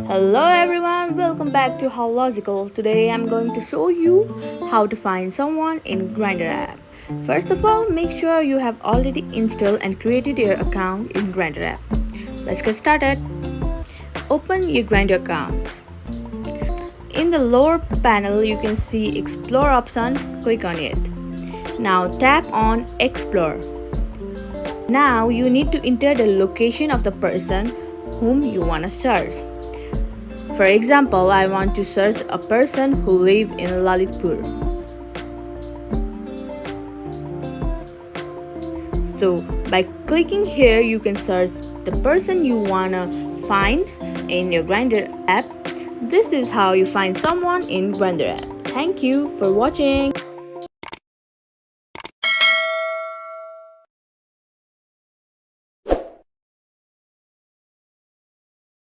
Hello everyone, welcome back to How Logical. Today I'm going to show you how to find someone in Grindr app. First of all, make sure you have already installed and created your account in Grindr app. Let's get started. Open your Grindr account. In the lower panel, you can see Explore option. Click on it. Now tap on Explore. Now you need to enter the location of the person whom you want to search. For example, I want to search a person who lives in Lalitpur. So by clicking here, you can search the person you wanna find in your Grindr app. This is how you find someone in Grindr app. Thank you for watching.